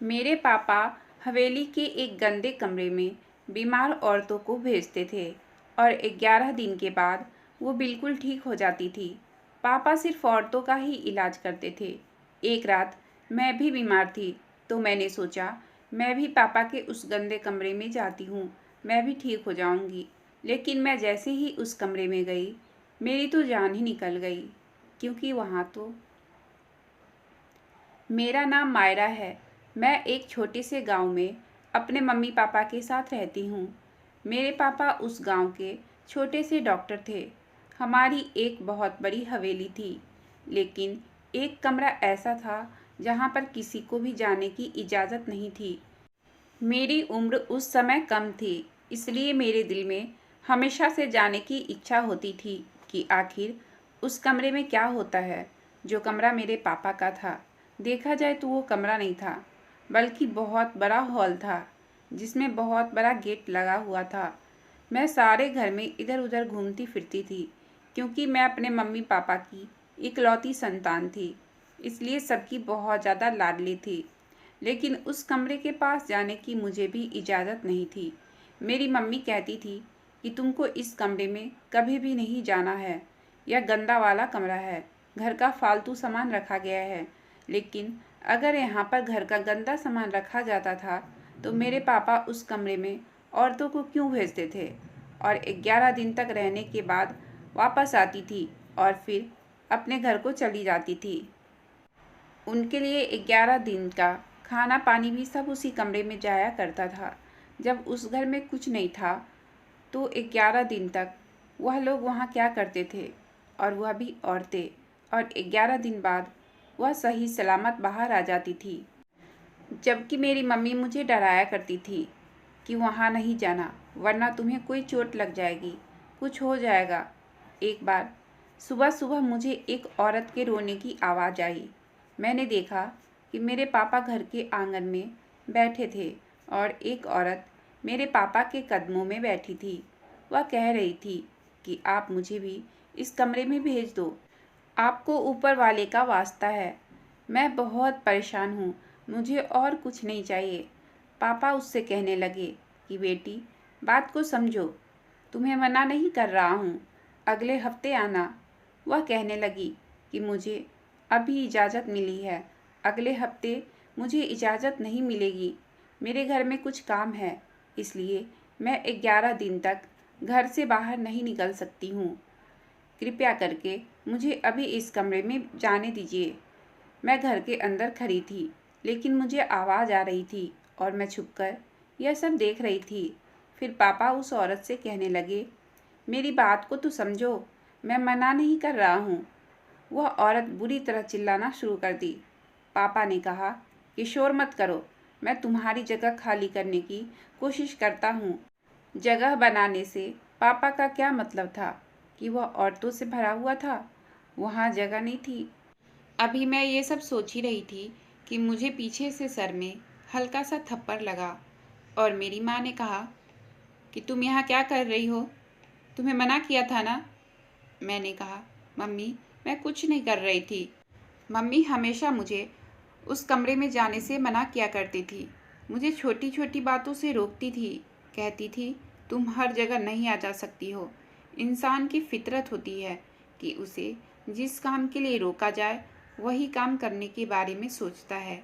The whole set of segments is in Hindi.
मेरे पापा हवेली के एक गंदे कमरे में बीमार औरतों को भेजते थे और 11 दिन के बाद वो बिल्कुल ठीक हो जाती थी। पापा सिर्फ औरतों का ही इलाज करते थे। एक रात मैं भी बीमार थी तो मैंने सोचा मैं भी पापा के उस गंदे कमरे में जाती हूँ, मैं भी ठीक हो जाऊँगी। लेकिन मैं जैसे ही उस कमरे में गई, मेरी तो जान ही निकल गई, क्योंकि वहाँ तो मेरा नाम मायरा है। मैं एक छोटे से गांव में अपने मम्मी पापा के साथ रहती हूँ। मेरे पापा उस गांव के छोटे से डॉक्टर थे। हमारी एक बहुत बड़ी हवेली थी, लेकिन एक कमरा ऐसा था जहाँ पर किसी को भी जाने की इजाज़त नहीं थी। मेरी उम्र उस समय कम थी, इसलिए मेरे दिल में हमेशा से जाने की इच्छा होती थी कि आखिर उस कमरे में क्या होता है। जो कमरा मेरे पापा का था, देखा जाए तो वो कमरा नहीं था, बल्कि बहुत बड़ा हॉल था जिसमें बहुत बड़ा गेट लगा हुआ था। मैं सारे घर में इधर उधर घूमती फिरती थी, क्योंकि मैं अपने मम्मी पापा की इकलौती संतान थी, इसलिए सबकी बहुत ज़्यादा लाडली थी। लेकिन उस कमरे के पास जाने की मुझे भी इजाज़त नहीं थी। मेरी मम्मी कहती थी कि तुमको इस कमरे में कभी भी नहीं जाना है, यह गंदा वाला कमरा है, घर का फालतू सामान रखा गया है। लेकिन अगर यहाँ पर घर का गंदा सामान रखा जाता था तो मेरे पापा उस कमरे में औरतों को क्यों भेजते थे और 11 दिन तक रहने के बाद वापस आती थी और फिर अपने घर को चली जाती थी। उनके लिए 11 दिन का खाना पानी भी सब उसी कमरे में जाया करता था। जब उस घर में कुछ नहीं था तो 11 दिन तक वह लोग वहाँ क्या करते थे, और वह भी औरतें। और 11 दिन बाद वह सही सलामत बाहर आ जाती थी। जबकि मेरी मम्मी मुझे डराया करती थी कि वहाँ नहीं जाना, वरना तुम्हें कोई चोट लग जाएगी, कुछ हो जाएगा। एक बार सुबह सुबह मुझे एक औरत के रोने की आवाज़ आई। मैंने देखा कि मेरे पापा घर के आंगन में बैठे थे और एक औरत मेरे पापा के कदमों में बैठी थी। वह कह रही थी कि आप मुझे भी इस कमरे में भेज दो, आपको ऊपर वाले का वास्ता है। मैं बहुत परेशान हूँ, मुझे और कुछ नहीं चाहिए। पापा उससे कहने लगे कि बेटी, बात को समझो, तुम्हें मना नहीं कर रहा हूँ, अगले हफ्ते आना। वह कहने लगी कि मुझे अभी इजाज़त मिली है, अगले हफ्ते मुझे इजाज़त नहीं मिलेगी। मेरे घर में कुछ काम है, इसलिए मैं 11 दिन तक घर से बाहर नहीं निकल सकती हूँ। कृपया करके मुझे अभी इस कमरे में जाने दीजिए। मैं घर के अंदर खड़ी थी, लेकिन मुझे आवाज़ आ रही थी और मैं छुपकर यह सब देख रही थी। फिर पापा उस औरत से कहने लगे, मेरी बात को तो समझो, मैं मना नहीं कर रहा हूँ। वह औरत बुरी तरह चिल्लाना शुरू कर दी। पापा ने कहा कि शोर मत करो, मैं तुम्हारी जगह खाली करने की कोशिश करता हूँ। जगह बनाने से पापा का क्या मतलब था कि वह औरतों से भरा हुआ था? वहाँ जगह नहीं थी। अभी मैं ये सब सोच ही रही थी कि मुझे पीछे से सर में हल्का सा थप्पड़ लगा और मेरी माँ ने कहा कि तुम यहाँ क्या कर रही हो? तुम्हें मना किया था ना? मैंने कहा, मम्मी, मैं कुछ नहीं कर रही थी। मम्मी हमेशा मुझे उस कमरे में जाने से मना किया करती थी, मुझे छोटी छोटी बातों से रोकती थी, कहती थी तुम हर जगह नहीं आ जा सकती हो। इंसान की फितरत होती है कि उसे जिस काम के लिए रोका जाए वही काम करने के बारे में सोचता है।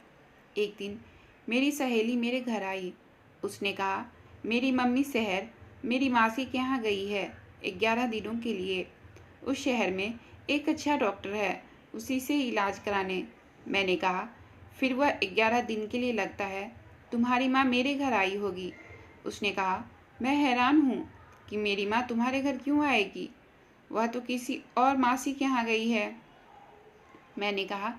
एक दिन मेरी सहेली मेरे घर आई। उसने कहा, मेरी मम्मी शहर मेरी मासी के यहाँ गई है 11 दिनों के लिए। उस शहर में एक अच्छा डॉक्टर है, उसी से इलाज कराने। मैंने कहा, फिर वह 11 दिन के लिए लगता है तुम्हारी माँ मेरे घर आई होगी। उसने कहा, मैं हैरान हूँ कि मेरी माँ तुम्हारे घर क्यों आएगी, वह तो किसी और मासी के यहाँ गई है। मैंने कहा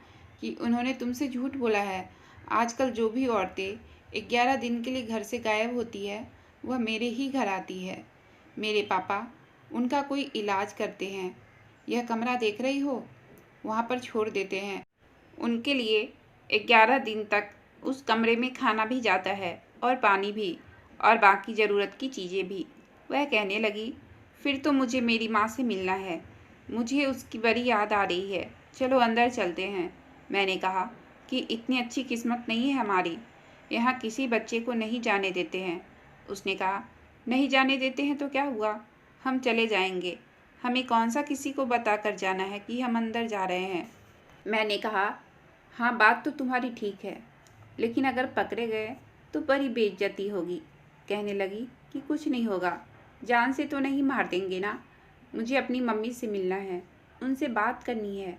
कि उन्होंने तुमसे झूठ बोला है। आजकल जो भी औरतें 11 दिन के लिए घर से गायब होती है वह मेरे ही घर आती है। मेरे पापा उनका कोई इलाज करते हैं। यह कमरा देख रही हो, वहाँ पर छोड़ देते हैं। उनके लिए 11 दिन तक उस कमरे में खाना भी जाता है और पानी भी, और बाकी ज़रूरत की चीज़ें भी। वह कहने लगी, फिर तो मुझे मेरी माँ से मिलना है, मुझे उसकी बड़ी याद आ रही है, चलो अंदर चलते हैं। मैंने कहा कि इतनी अच्छी किस्मत नहीं है हमारी। यहाँ किसी बच्चे को नहीं जाने देते हैं। उसने कहा, नहीं जाने देते हैं तो क्या हुआ, हम चले जाएंगे। हमें कौन सा किसी को बताकर जाना है कि हम अंदर जा रहे हैं। मैंने कहा, हाँ बात तो तुम्हारी ठीक है, लेकिन अगर पकड़े गए तो बड़ी बेइज्जती होगी। कहने लगी कि कुछ नहीं होगा, जान से तो नहीं मार देंगे ना। मुझे अपनी मम्मी से मिलना है, उनसे बात करनी है,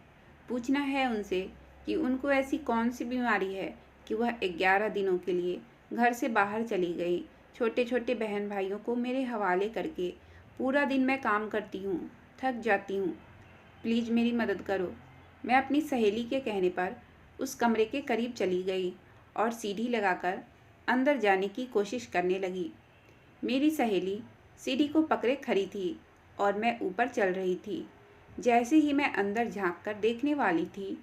पूछना है उनसे कि उनको ऐसी कौन सी बीमारी है कि वह 11 दिनों के लिए घर से बाहर चली गई। छोटे छोटे बहन भाइयों को मेरे हवाले करके पूरा दिन मैं काम करती हूँ, थक जाती हूँ। प्लीज़ मेरी मदद करो। मैं अपनी सहेली के कहने पर उस कमरे के करीब चली गई और सीढ़ी लगाकर अंदर जाने की कोशिश करने लगी। मेरी सहेली सीढ़ी को पकड़े खड़ी थी और मैं ऊपर चल रही थी। जैसे ही मैं अंदर झांक कर देखने वाली थी,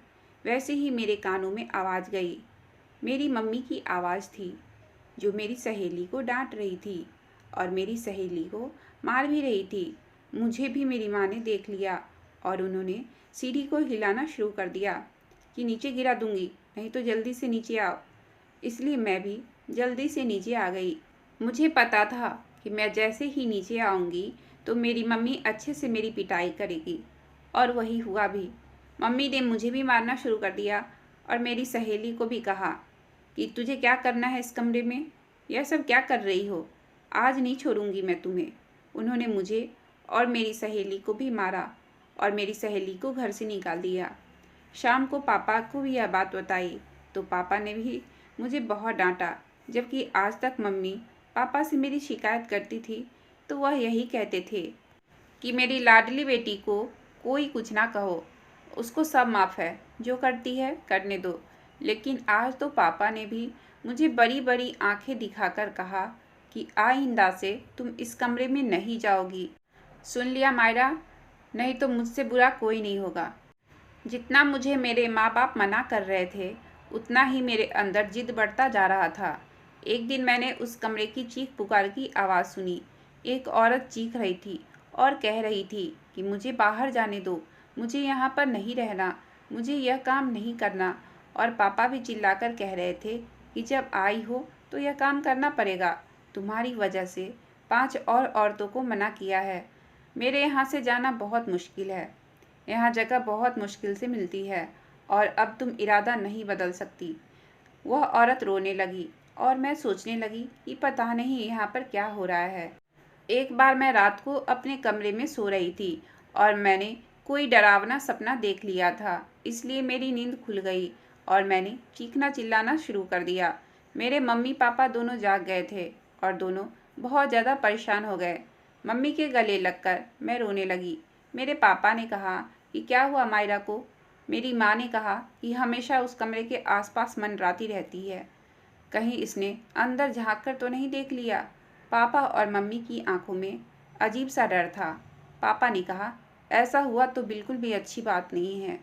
वैसे ही मेरे कानों में आवाज़ गई। मेरी मम्मी की आवाज़ थी, जो मेरी सहेली को डांट रही थी और मेरी सहेली को मार भी रही थी। मुझे भी मेरी माँ ने देख लिया और उन्होंने सीढ़ी को हिलाना शुरू कर दिया कि नीचे गिरा दूंगी, नहीं तो जल्दी से नीचे आओ। इसलिए मैं भी जल्दी से नीचे आ गई। मुझे पता था कि मैं जैसे ही नीचे आऊँगी तो मेरी मम्मी अच्छे से मेरी पिटाई करेगी, और वही हुआ भी। मम्मी ने मुझे भी मारना शुरू कर दिया और मेरी सहेली को भी कहा कि तुझे क्या करना है इस कमरे में, यह सब क्या कर रही हो, आज नहीं छोड़ूंगी मैं तुम्हें। उन्होंने मुझे और मेरी सहेली को भी मारा और मेरी सहेली को घर से निकाल दिया। शाम को पापा को भी यह बात बताई तो पापा ने भी मुझे बहुत डांटा, जबकि आज तक मम्मी पापा से मेरी शिकायत करती थी तो वह यही कहते थे कि मेरी लाडली बेटी को कोई कुछ ना कहो, उसको सब माफ़ है, जो करती है करने दो। लेकिन आज तो पापा ने भी मुझे बड़ी बड़ी आंखें दिखाकर कहा कि आइंदा से तुम इस कमरे में नहीं जाओगी। सुन लिया मायरा, नहीं तो मुझसे बुरा कोई नहीं होगा। जितना मुझे मेरे माँ बाप मना कर रहे थे, उतना ही मेरे अंदर जिद बढ़ता जा रहा था। एक दिन मैंने उस कमरे की चीख पुकार की आवाज़ सुनी। एक औरत चीख रही थी और कह रही थी कि मुझे बाहर जाने दो, मुझे यहाँ पर नहीं रहना, मुझे यह काम नहीं करना। और पापा भी चिल्लाकर कह रहे थे कि जब आई हो तो यह काम करना पड़ेगा, तुम्हारी वजह से 5 और औरतों को मना किया है। मेरे यहाँ से जाना बहुत मुश्किल है, यहाँ जगह बहुत मुश्किल से मिलती है और अब तुम इरादा नहीं बदल सकती। वह औरत रोने लगी और मैं सोचने लगी कि पता नहीं यहाँ पर क्या हो रहा है। एक बार मैं रात को अपने कमरे में सो रही थी और मैंने कोई डरावना सपना देख लिया था, इसलिए मेरी नींद खुल गई और मैंने चीखना चिल्लाना शुरू कर दिया। मेरे मम्मी पापा दोनों जाग गए थे और दोनों बहुत ज़्यादा परेशान हो गए। मम्मी के गले लगकर मैं रोने लगी। मेरे पापा ने कहा कि क्या हुआ मायरा को। मेरी माँ ने कहा कि हमेशा उस कमरे के आसपास मंडराती रहती है, कहीं इसने अंदर झाँक कर तो नहीं देख लिया। पापा और मम्मी की आंखों में अजीब सा डर था। पापा ने कहा, ऐसा हुआ तो बिल्कुल भी अच्छी बात नहीं है,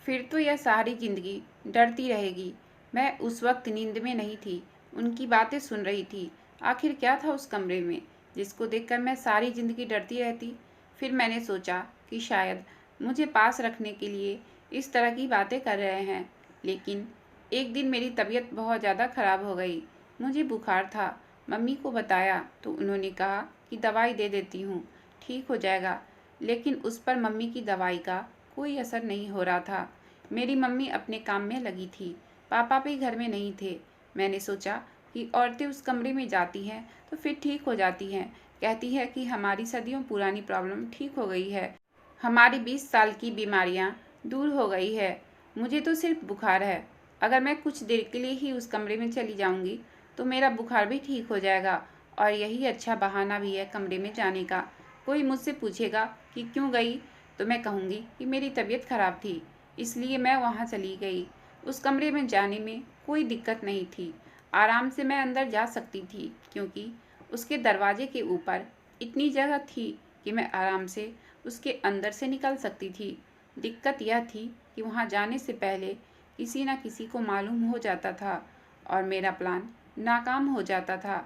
फिर तो यह सारी ज़िंदगी डरती रहेगी। मैं उस वक्त नींद में नहीं थी, उनकी बातें सुन रही थी। आखिर क्या था उस कमरे में जिसको देखकर मैं सारी ज़िंदगी डरती रहती। फिर मैंने सोचा कि शायद मुझे पास रखने के लिए इस तरह की बातें कर रहे हैं। लेकिन एक दिन मेरी तबीयत बहुत ज़्यादा ख़राब हो गई, मुझे बुखार था। मम्मी को बताया तो उन्होंने कहा कि दवाई दे देती हूँ, ठीक हो जाएगा। लेकिन उस पर मम्मी की दवाई का कोई असर नहीं हो रहा था। मेरी मम्मी अपने काम में लगी थी, पापा भी घर में नहीं थे। मैंने सोचा कि औरतें उस कमरे में जाती हैं तो फिर ठीक हो जाती हैं, कहती है कि हमारी सदियों पुरानी प्रॉब्लम ठीक हो गई है, हमारी 20 साल की बीमारियां दूर हो गई है। मुझे तो सिर्फ बुखार है, अगर मैं कुछ देर के लिए ही उस कमरे में चली जाऊंगी तो मेरा बुखार भी ठीक हो जाएगा और यही अच्छा बहाना भी है कमरे में जाने का। कोई मुझसे पूछेगा कि क्यों गई तो मैं कहूँगी कि मेरी तबीयत ख़राब थी, इसलिए मैं वहाँ चली गई। उस कमरे में जाने में कोई दिक्कत नहीं थी, आराम से मैं अंदर जा सकती थी क्योंकि उसके दरवाजे के ऊपर इतनी जगह थी कि मैं आराम से उसके अंदर से निकल सकती थी। दिक्कत यह थी कि वहाँ जाने से पहले किसी न किसी को मालूम हो जाता था और मेरा प्लान नाकाम हो जाता था।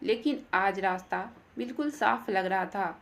लेकिन आज रास्ता बिल्कुल साफ लग रहा था।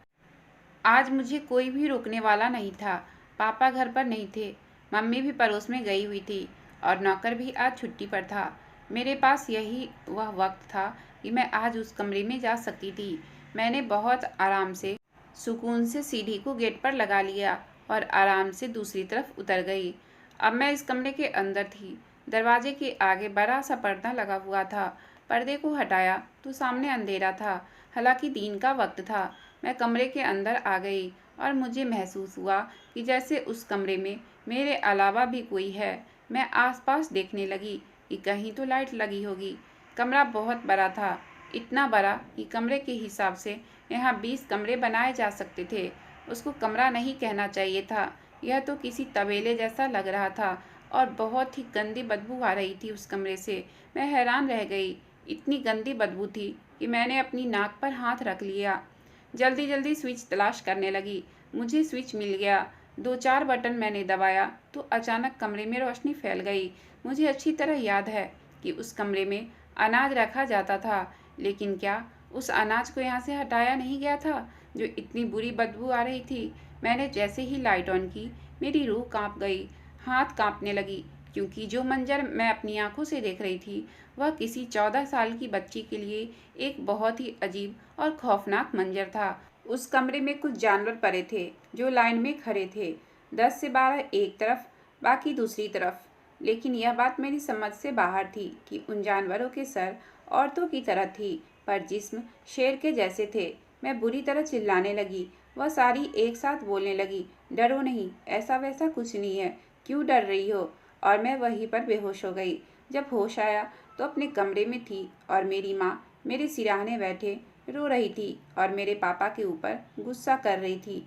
आज मुझे कोई भी रोकने वाला नहीं था। पापा घर पर नहीं थे, मम्मी भी पड़ोस में गई हुई थी और नौकर भी आज छुट्टी पर था। मेरे पास यही वह वक्त था कि मैं आज उस कमरे में जा सकती थी। मैंने बहुत आराम से सुकून से सीढ़ी को गेट पर लगा लिया और आराम से दूसरी तरफ उतर गई। अब मैं इस कमरे के अंदर थी। दरवाजे के आगे बड़ा सा पर्दा लगा हुआ था। पर्दे को हटाया तो सामने अंधेरा था। हालांकि दिन का वक्त था। मैं कमरे के अंदर आ गई और मुझे महसूस हुआ कि जैसे उस कमरे में मेरे अलावा भी कोई है। मैं आसपास देखने लगी कि कहीं तो लाइट लगी होगी। कमरा बहुत बड़ा था, इतना बड़ा कि कमरे के हिसाब से यहाँ 20 कमरे बनाए जा सकते थे। उसको कमरा नहीं कहना चाहिए था, यह तो किसी तबेले जैसा लग रहा था और बहुत ही गंदी बदबू आ रही थी उस कमरे से। मैं हैरान रह गई, इतनी गंदी बदबू थी कि मैंने अपनी नाक पर हाथ रख लिया। जल्दी जल्दी स्विच तलाश करने लगी। मुझे स्विच मिल गया। 2-4 बटन मैंने दबाया तो अचानक कमरे में रोशनी फैल गई। मुझे अच्छी तरह याद है कि उस कमरे में अनाज रखा जाता था, लेकिन क्या उस अनाज को यहाँ से हटाया नहीं गया था जो इतनी बुरी बदबू आ रही थी। मैंने जैसे ही लाइट ऑन की, मेरी रूह कांप गई, हाथ कांपने लगी, क्योंकि जो मंजर मैं अपनी आंखों से देख रही थी वह किसी 14 साल की बच्ची के लिए एक बहुत ही अजीब और खौफनाक मंजर था। उस कमरे में कुछ जानवर पड़े थे जो लाइन में खड़े थे, 10 से 12 एक तरफ, बाकी दूसरी तरफ। लेकिन यह बात मेरी समझ से बाहर थी कि उन जानवरों के सर औरतों की तरह थी, पर जिस्म शेर के जैसे थे। मैं बुरी तरह चिल्लाने लगी। वह सारी एक साथ बोलने लगी, डरो नहीं, ऐसा वैसा कुछ नहीं है, क्यों डर रही हो। और मैं वहीं पर बेहोश हो गई। जब होश आया तो अपने कमरे में थी और मेरी माँ मेरे सिरहाने बैठे रो रही थी और मेरे पापा के ऊपर गुस्सा कर रही थी।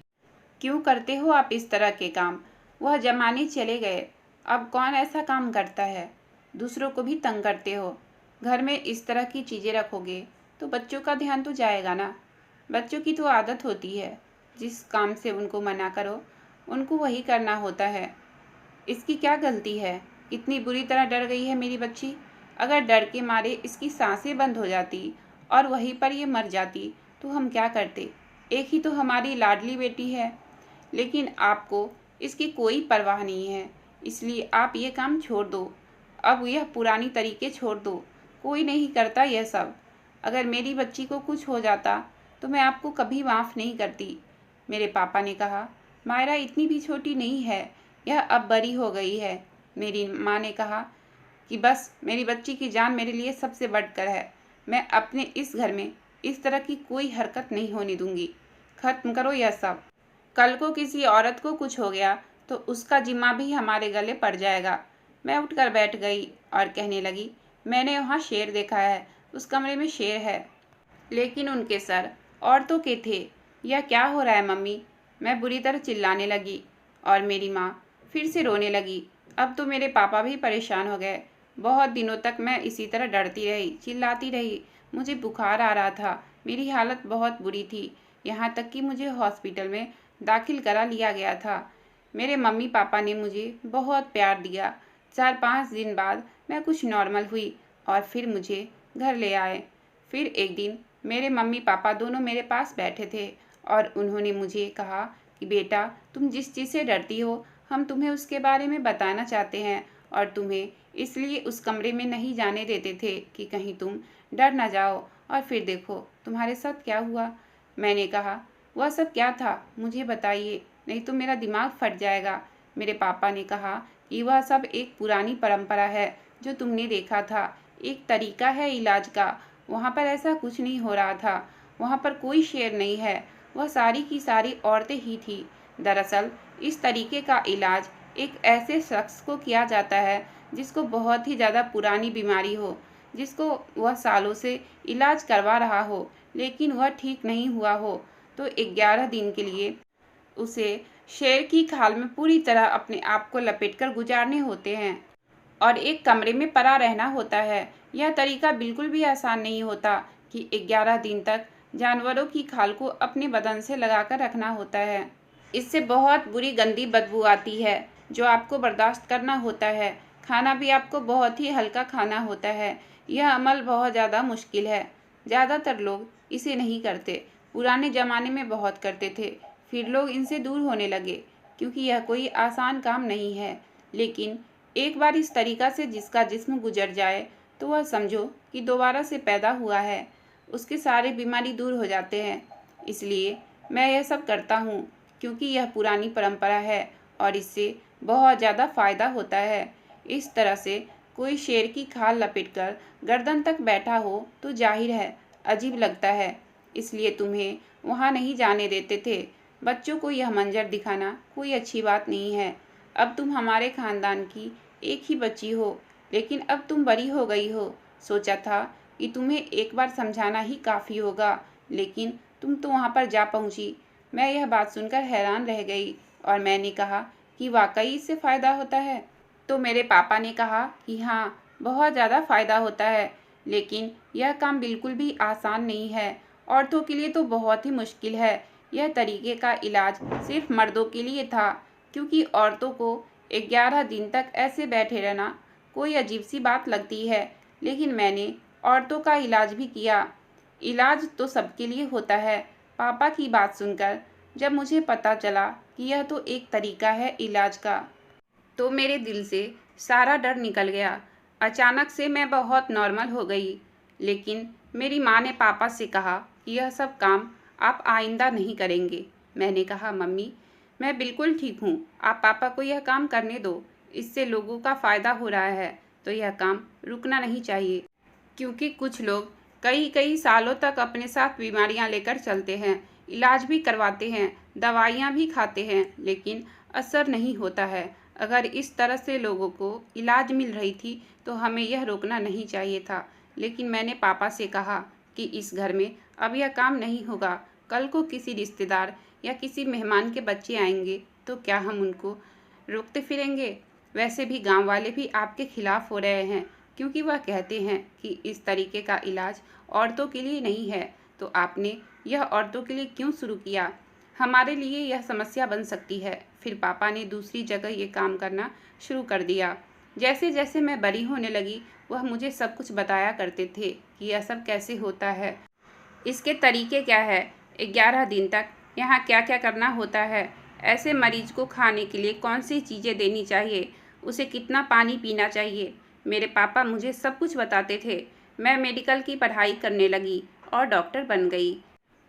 क्यों करते हो आप इस तरह के काम? वह जमाने चले गए, अब कौन ऐसा काम करता है? दूसरों को भी तंग करते हो। घर में इस तरह की चीज़ें रखोगे तो बच्चों का ध्यान तो जाएगा ना। बच्चों की तो आदत होती है, जिस काम से उनको मना करो उनको वही करना होता है। इसकी क्या गलती है? इतनी बुरी तरह डर गई है मेरी बच्ची। अगर डर के मारे इसकी सांसें बंद हो जाती और वहीं पर ये मर जाती तो हम क्या करते? एक ही तो हमारी लाडली बेटी है। लेकिन आपको इसकी कोई परवाह नहीं है, इसलिए आप ये काम छोड़ दो। अब यह पुरानी तरीके छोड़ दो, कोई नहीं करता यह सब। अगर मेरी बच्ची को कुछ हो जाता तो मैं आपको कभी माफ़ नहीं करती। मेरे पापा ने कहा, मायरा इतनी भी छोटी नहीं है, यह अब बड़ी हो गई है। मेरी माँ ने कहा कि बस मेरी बच्ची की जान मेरे लिए सबसे बढ़कर है। मैं अपने इस घर में इस तरह की कोई हरकत नहीं होने दूंगी। खत्म करो यह सब। कल को किसी औरत को कुछ हो गया तो उसका जिम्मा भी हमारे गले पड़ जाएगा। मैं उठकर बैठ गई और कहने लगी, मैंने वहाँ शेर देखा है, उस कमरे में शेर है, लेकिन उनके सर औरतों के थे। यह क्या हो रहा है मम्मी? मैं बुरी तरह चिल्लाने लगी और मेरी माँ फिर से रोने लगी। अब तो मेरे पापा भी परेशान हो गए। बहुत दिनों तक मैं इसी तरह डरती रही, चिल्लाती रही। मुझे बुखार आ रहा था, मेरी हालत बहुत बुरी थी, यहाँ तक कि मुझे हॉस्पिटल में दाखिल करा लिया गया था। मेरे मम्मी पापा ने मुझे बहुत प्यार दिया। 4-5 दिन बाद मैं कुछ नॉर्मल हुई और फिर मुझे घर ले आए। फिर एक दिन मेरे मम्मी पापा दोनों मेरे पास बैठे थे और उन्होंने मुझे कहा कि बेटा, तुम जिस चीज़ से डरती हो हम तुम्हें उसके बारे में बताना चाहते हैं और तुम्हें इसलिए उस कमरे में नहीं जाने देते थे कि कहीं तुम डर ना जाओ। और फिर देखो तुम्हारे साथ क्या हुआ। मैंने कहा, वह सब क्या था मुझे बताइए, नहीं तो मेरा दिमाग फट जाएगा। मेरे पापा ने कहा कि वह सब एक पुरानी परंपरा है जो तुमने देखा था, एक तरीका है इलाज का। वहाँ पर ऐसा कुछ नहीं हो रहा था, वहाँ पर कोई शेर नहीं है, वह सारी की सारी औरतें ही थी। दरअसल इस तरीके का इलाज एक ऐसे शख्स को किया जाता है जिसको बहुत ही ज़्यादा पुरानी बीमारी हो, जिसको वह सालों से इलाज करवा रहा हो लेकिन वह ठीक नहीं हुआ हो, तो 11 दिन के लिए उसे शेर की खाल में पूरी तरह अपने आप को लपेटकर गुजारने होते हैं और एक कमरे में पड़ा रहना होता है। यह तरीका बिल्कुल भी आसान नहीं होता कि 11 दिन तक जानवरों की खाल को अपने बदन से लगाकर रखना होता है। इससे बहुत बुरी गंदी बदबू आती है जो आपको बर्दाश्त करना होता है। खाना भी आपको बहुत ही हल्का खाना होता है। यह अमल बहुत ज़्यादा मुश्किल है। ज़्यादातर लोग इसे नहीं करते। पुराने ज़माने में बहुत करते थे, फिर लोग इनसे दूर होने लगे क्योंकि यह कोई आसान काम नहीं है। लेकिन एक बार इस तरीका से जिसका जिस्म गुजर जाए तो वह समझो कि दोबारा से पैदा हुआ है, उसके सारे बीमारी दूर हो जाते हैं। इसलिए मैं यह सब करता हूँ क्योंकि यह पुरानी परंपरा है और इससे बहुत ज़्यादा फ़ायदा होता है। इस तरह से कोई शेर की खाल लपेटकर गर्दन तक बैठा हो तो जाहिर है अजीब लगता है, इसलिए तुम्हें वहाँ नहीं जाने देते थे। बच्चों को यह मंजर दिखाना कोई अच्छी बात नहीं है। अब तुम हमारे खानदान की एक ही बच्ची हो, लेकिन अब तुम बड़ी हो गई हो। सोचा था कि तुम्हें एक बार समझाना ही काफ़ी होगा, लेकिन तुम तो वहाँ पर जा पहुँची। मैं यह बात सुनकर हैरान रह गई और मैंने कहा कि वाकई इससे फ़ायदा होता है। तो मेरे पापा ने कहा कि हाँ, बहुत ज़्यादा फ़ायदा होता है, लेकिन यह काम बिल्कुल भी आसान नहीं है। औरतों के लिए तो बहुत ही मुश्किल है। यह तरीके का इलाज सिर्फ मर्दों के लिए था, क्योंकि औरतों को 11 दिन तक ऐसे बैठे रहना कोई अजीब सी बात लगती है। लेकिन मैंने औरतों का इलाज भी किया। इलाज तो सबके लिए होता है। पापा की बात सुनकर जब मुझे पता चला कि यह तो एक तरीका है इलाज का, तो मेरे दिल से सारा डर निकल गया। अचानक से मैं बहुत नॉर्मल हो गई। लेकिन मेरी माँ ने पापा से कहा कि यह सब काम आप आइंदा नहीं करेंगे। मैंने कहा मम्मी, मैं बिल्कुल ठीक हूँ, आप पापा को यह काम करने दो। इससे लोगों का फ़ायदा हो रहा है, तो यह काम रुकना नहीं चाहिए। क्योंकि कुछ लोग कई कई सालों तक अपने साथ बीमारियां लेकर चलते हैं, इलाज भी करवाते हैं, दवाइयां भी खाते हैं, लेकिन असर नहीं होता है। अगर इस तरह से लोगों को इलाज मिल रही थी तो हमें यह रोकना नहीं चाहिए था। लेकिन मैंने पापा से कहा कि इस घर में अब यह काम नहीं होगा। कल को किसी रिश्तेदार या किसी मेहमान के बच्चे आएंगे तो क्या हम उनको रोकते फिरेंगे? वैसे भी गांव वाले भी आपके खिलाफ हो रहे हैं, क्योंकि वह कहते हैं कि इस तरीके का इलाज औरतों के लिए नहीं है। तो आपने यह औरतों के लिए क्यों शुरू किया? हमारे लिए यह समस्या बन सकती है। फिर पापा ने दूसरी जगह ये काम करना शुरू कर दिया। जैसे जैसे मैं बड़ी होने लगी, वह मुझे सब कुछ बताया करते थे कि यह सब कैसे होता है, इसके तरीके क्या है, 11 दिन तक यहाँ क्या क्या करना होता है, ऐसे मरीज को खाने के लिए कौन सी चीज़ें देनी चाहिए, उसे कितना पानी पीना चाहिए। मेरे पापा मुझे सब कुछ बताते थे। मैं मेडिकल की पढ़ाई करने लगी और डॉक्टर बन गई।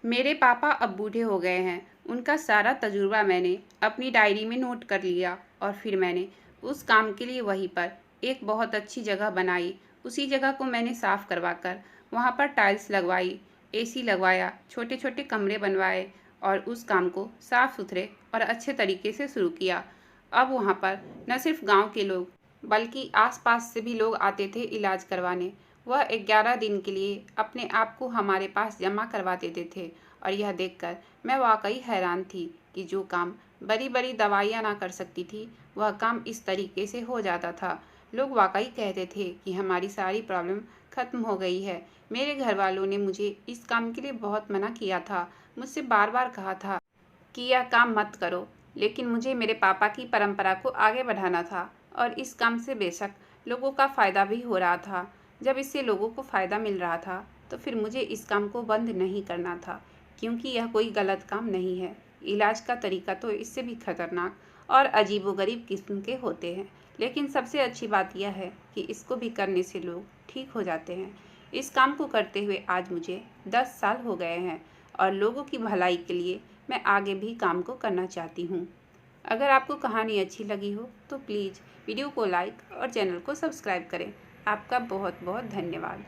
मेरे पापा अब बूढ़े हो गए हैं। उनका सारा तजुर्बा मैंने अपनी डायरी में नोट कर लिया और फिर मैंने उस काम के लिए वहीं पर एक बहुत अच्छी जगह बनाई। उसी जगह को मैंने साफ़ करवा कर वहाँ पर टाइल्स लगवाई, एसी लगवाया, छोटे छोटे कमरे बनवाए और उस काम को साफ़ सुथरे और अच्छे तरीके से शुरू किया। अब वहाँ पर न सिर्फ गांव के लोग बल्कि आसपास से भी लोग आते थे इलाज करवाने। वह 11 दिन के लिए अपने आप को हमारे पास जमा करवा देते थे और यह देखकर मैं वाकई हैरान थी कि जो काम बड़ी बड़ी दवाइयाँ ना कर सकती थी, वह काम इस तरीके से हो जाता था। लोग वाकई कहते थे कि हमारी सारी प्रॉब्लम ख़त्म हो गई है। मेरे घर वालों ने मुझे इस काम के लिए बहुत मना किया था, मुझसे बार बार कहा था कि यह काम मत करो, लेकिन मुझे मेरे पापा की परंपरा को आगे बढ़ाना था और इस काम से बेशक लोगों का फ़ायदा भी हो रहा था। जब इससे लोगों को फ़ायदा मिल रहा था तो फिर मुझे इस काम को बंद नहीं करना था, क्योंकि यह कोई गलत काम नहीं है। इलाज का तरीका तो इससे भी खतरनाक और अजीबोगरीब किस्म के होते हैं, लेकिन सबसे अच्छी बात यह है कि इसको भी करने से लोग ठीक हो जाते हैं। इस काम को करते हुए आज मुझे 10 साल हो गए हैं और लोगों की भलाई के लिए मैं आगे भी काम को करना चाहती हूँ। अगर आपको कहानी अच्छी लगी हो तो प्लीज़ वीडियो को लाइक और चैनल को सब्सक्राइब करें। आपका बहुत बहुत धन्यवाद।